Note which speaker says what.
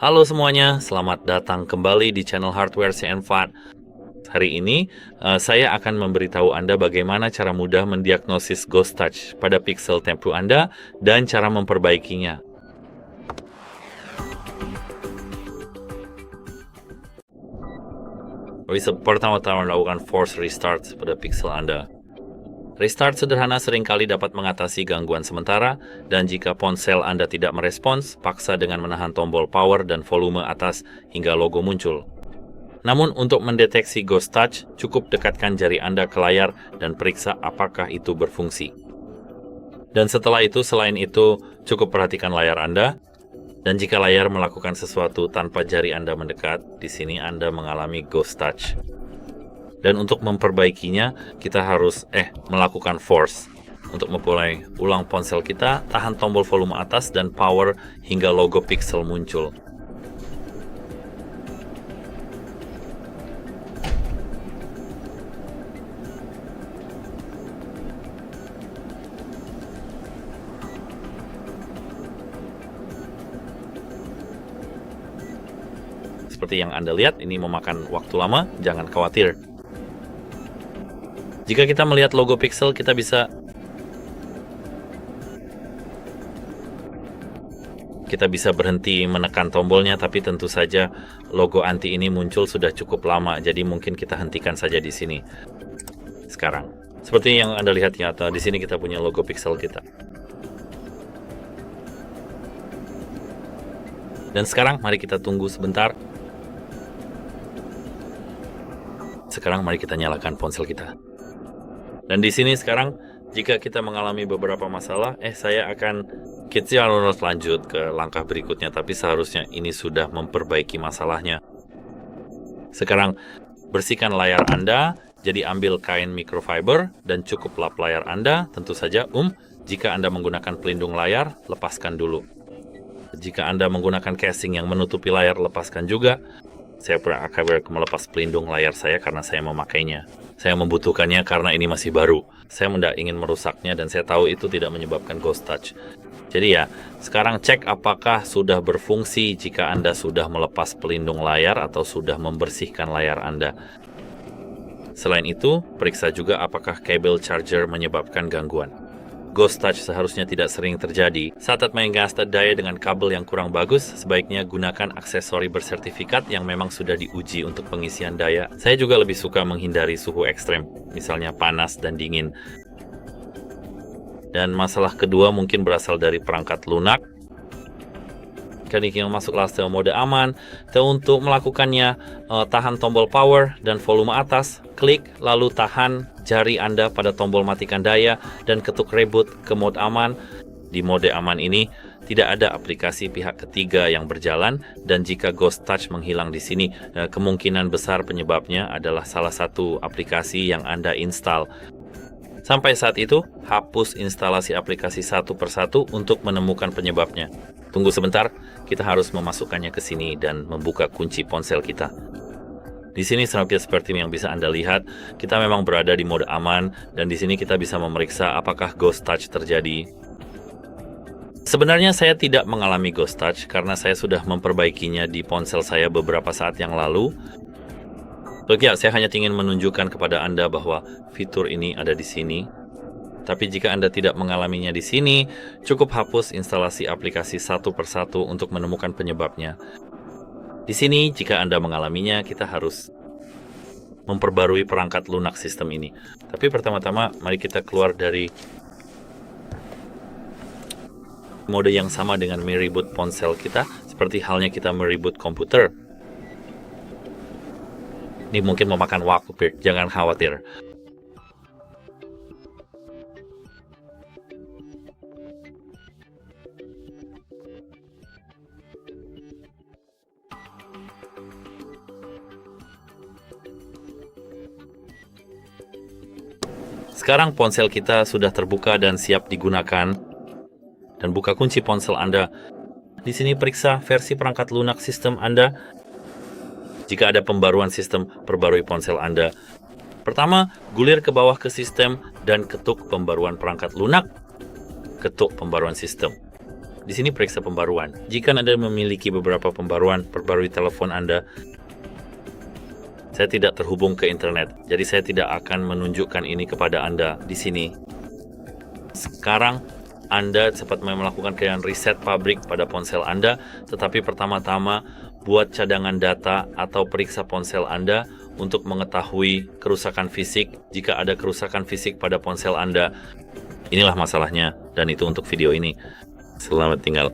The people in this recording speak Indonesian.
Speaker 1: Halo semuanya, selamat datang kembali di channel Hardware CN4. Hari ini, saya akan memberitahu Anda bagaimana cara mudah mendiagnosis ghost touch pada pixel Tempur Anda dan cara memperbaikinya. Pertama-tama lakukan force restart pada pixel Anda. Restart sederhana seringkali dapat mengatasi gangguan sementara, dan jika ponsel Anda tidak merespons, paksa dengan menahan tombol power dan volume atas hingga logo muncul. Namun untuk mendeteksi ghost touch, cukup dekatkan jari Anda ke layar dan periksa apakah itu berfungsi. Dan setelah itu, selain itu, cukup perhatikan layar Anda, dan jika layar melakukan sesuatu tanpa jari Anda mendekat, di sini Anda mengalami ghost touch. Dan untuk memperbaikinya, kita harus melakukan force. Untuk memulai ulang ponsel kita, tahan tombol volume atas dan power hingga logo pixel muncul. Seperti yang Anda lihat, ini memakan waktu lama, jangan khawatir. Jika kita melihat logo pixel, kita bisa berhenti menekan tombolnya, tapi tentu saja logo anti ini muncul sudah cukup lama, jadi mungkin kita hentikan saja di sini. Sekarang, seperti yang Anda lihat ya, di sini kita punya logo pixel kita. Dan sekarang mari kita tunggu sebentar. Sekarang mari kita nyalakan ponsel kita. Dan di sini sekarang, jika kita mengalami beberapa masalah, saya akan harus lanjut ke langkah berikutnya, tapi seharusnya ini sudah memperbaiki masalahnya. Sekarang, bersihkan layar Anda, jadi ambil kain microfiber dan cukup lap layar Anda, tentu saja jika Anda menggunakan pelindung layar, lepaskan dulu. Jika Anda menggunakan casing yang menutupi layar, lepaskan juga. Saya akan melepas pelindung layar saya karena saya memakainya. Saya membutuhkannya karena ini masih baru. Saya tidak ingin merusaknya dan saya tahu itu tidak menyebabkan ghost touch. Jadi ya, sekarang cek apakah sudah berfungsi jika Anda sudah melepas pelindung layar atau sudah membersihkan layar Anda. Selain itu, periksa juga apakah kabel charger menyebabkan gangguan. Ghost touch seharusnya tidak sering terjadi. Saat mengas daya dengan kabel yang kurang bagus, sebaiknya gunakan aksesori bersertifikat yang memang sudah diuji untuk pengisian daya. Saya juga lebih suka menghindari suhu ekstrem, misalnya panas dan dingin. Dan masalah kedua mungkin berasal dari perangkat lunak. Ketika masuklah ke mode aman, untuk melakukannya, tahan tombol power dan volume atas, klik lalu tahan jari Anda pada tombol matikan daya dan ketuk reboot ke mode aman. Di mode aman ini tidak ada aplikasi pihak ketiga yang berjalan, dan jika ghost touch menghilang di sini, kemungkinan besar penyebabnya adalah salah satu aplikasi yang Anda install. Sampai saat itu, hapus instalasi aplikasi satu persatu untuk menemukan penyebabnya. Tunggu sebentar, kita harus memasukkannya ke sini dan membuka kunci ponsel kita. Di sini seperti yang bisa Anda lihat, kita memang berada di mode aman, dan di sini kita bisa memeriksa apakah ghost touch terjadi. Sebenarnya saya tidak mengalami ghost touch karena saya sudah memperbaikinya di ponsel saya beberapa saat yang lalu. Saya hanya ingin menunjukkan kepada Anda bahwa fitur ini ada di sini. Tapi jika Anda tidak mengalaminya di sini, cukup hapus instalasi aplikasi satu persatu untuk menemukan penyebabnya. Di sini, jika Anda mengalaminya, kita harus memperbarui perangkat lunak sistem ini. Tapi pertama-tama, mari kita keluar dari mode yang sama dengan mereboot ponsel kita, seperti halnya kita mereboot komputer. Ini mungkin memakan waktu, jangan khawatir. Sekarang ponsel kita sudah terbuka dan siap digunakan. Dan buka kunci ponsel Anda. Di sini periksa versi perangkat lunak sistem Anda. Jika ada pembaruan sistem, perbarui ponsel Anda. Pertama, gulir ke bawah ke sistem dan ketuk pembaruan perangkat lunak. Ketuk pembaruan sistem. Di sini periksa pembaruan. Jika Anda memiliki beberapa pembaruan, perbarui telepon Anda. Saya tidak terhubung ke internet, jadi saya tidak akan menunjukkan ini kepada Anda di sini. Sekarang, Anda sempat melakukan kegiatan riset pabrik pada ponsel Anda, tetapi pertama-tama buat cadangan data atau periksa ponsel Anda untuk mengetahui kerusakan fisik. Jika ada kerusakan fisik pada ponsel Anda, inilah masalahnya, dan itu untuk video ini. Selamat tinggal.